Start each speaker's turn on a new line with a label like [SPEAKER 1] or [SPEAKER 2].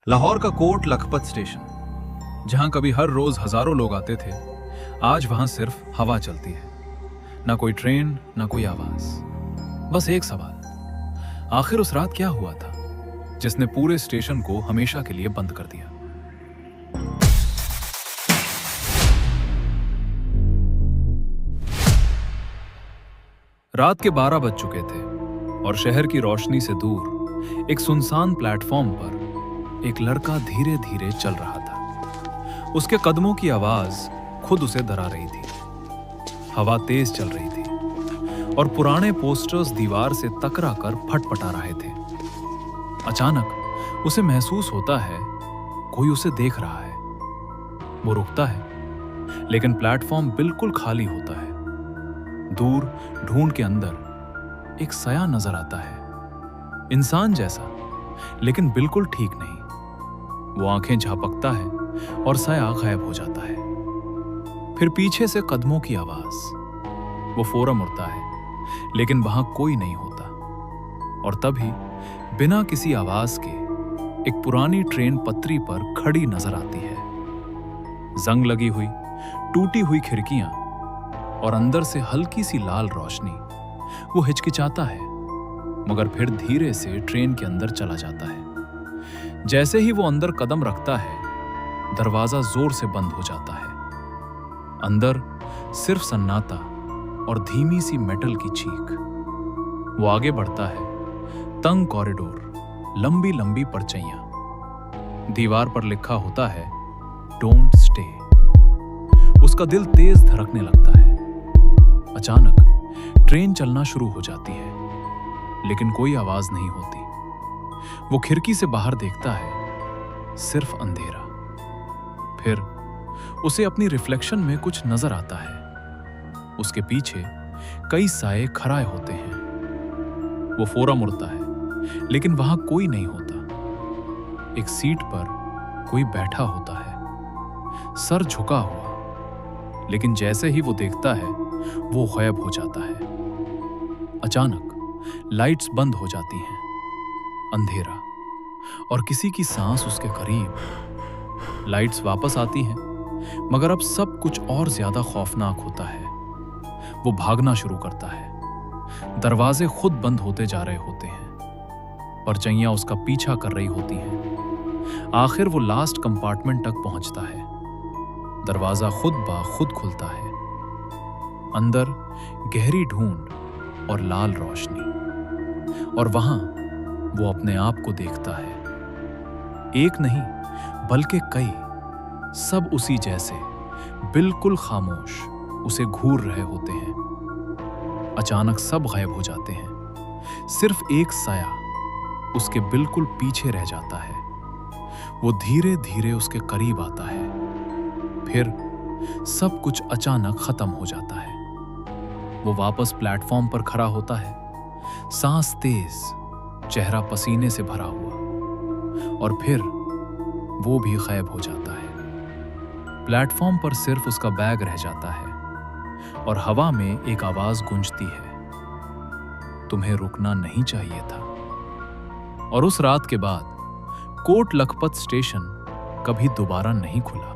[SPEAKER 1] लाहौर का coat Lakhpat station, जहां कभी हर रोज हजारों लोग आते थे, आज वहां सिर्फ हवा चलती है। ना कोई ट्रेन, ना कोई आवाज, बस एक सवाल, आखिर उस रात क्या हुआ था जिसने पूरे स्टेशन को हमेशा के लिए बंद कर दिया। रात के 12 बज चुके थे और शहर की रोशनी से दूर एक सुनसान प्लेटफॉर्म पर एक लड़का धीरे धीरे चल रहा था। उसके कदमों की आवाज खुद उसे डरा रही थी। हवा तेज चल रही थी और पुराने पोस्टर्स दीवार से टकरा कर फटफटा रहे थे। अचानक उसे महसूस होता है कोई उसे देख रहा है। वो रुकता है, लेकिन प्लेटफॉर्म बिल्कुल खाली होता है। दूर ढूंढ के अंदर एक साया नजर आता है, इंसान जैसा, लेकिन बिल्कुल ठीक नहीं। वो आंखें झपकता है और साया गायब हो जाता है। फिर पीछे से कदमों की आवाज। वो फौरन मुड़ता है, लेकिन वहां कोई नहीं होता। और तभी बिना किसी आवाज के एक पुरानी ट्रेन पटरी पर खड़ी नजर आती है। जंग लगी हुई, टूटी हुई खिड़कियां और अंदर से हल्की सी लाल रोशनी। वो हिचकिचाता है, मगर फिर धीरे से ट्रेन के अंदर चला जाता है। जैसे ही वो अंदर कदम रखता है, दरवाजा जोर से बंद हो जाता है। अंदर सिर्फ सन्नाटा और धीमी सी मेटल की चीख। वो आगे बढ़ता है। तंग कॉरिडोर, लंबी लंबी परछाइयां। दीवार पर लिखा होता है, डोंट स्टे। उसका दिल तेज धड़कने लगता है। अचानक ट्रेन चलना शुरू हो जाती है, लेकिन कोई आवाज नहीं होती। वो खिड़की से बाहर देखता है, सिर्फ अंधेरा। फिर उसे अपनी रिफ्लेक्शन में कुछ नजर आता है। उसके पीछे कई साए खड़े होते हैं। वो फौरन मुड़ता है, लेकिन वहां कोई नहीं होता। एक सीट पर कोई बैठा होता है, सर झुका हुआ, लेकिन जैसे ही वो देखता है, वो गायब हो जाता है। अचानक लाइट्स बंद हो जाती हैं। अंधेरा और किसी की सांस उसके करीब। लाइट्स वापस आती हैं, मगर अब सब कुछ और ज्यादा खौफनाक होता है। वो भागना शुरू करता है। दरवाजे खुद बंद होते जा रहे होते हैं। परछाइयां उसका पीछा कर रही होती हैं। आखिर वो लास्ट कंपार्टमेंट तक पहुंचता है। दरवाजा खुद ब खुद खुलता है। अंदर गहरी ढूंढ और लाल रोशनी, और वहां वो अपने आप को देखता है। एक नहीं, बल्कि कई, सब उसी जैसे, बिल्कुल खामोश, उसे घूर रहे होते हैं। अचानक सब गायब हो जाते हैं। सिर्फ एक साया उसके बिल्कुल पीछे रह जाता है। वो धीरे धीरे उसके करीब आता है। फिर सब कुछ अचानक खत्म हो जाता है। वो वापस प्लेटफॉर्म पर खड़ा होता है, सांस तेज, चेहरा पसीने से भरा हुआ, और फिर वो भी गायब हो जाता है। प्लेटफॉर्म पर सिर्फ उसका बैग रह जाता है और हवा में एक आवाज गूंजती है, तुम्हें रुकना नहीं चाहिए था। और उस रात के बाद कोट लखपत स्टेशन कभी दोबारा नहीं खुला।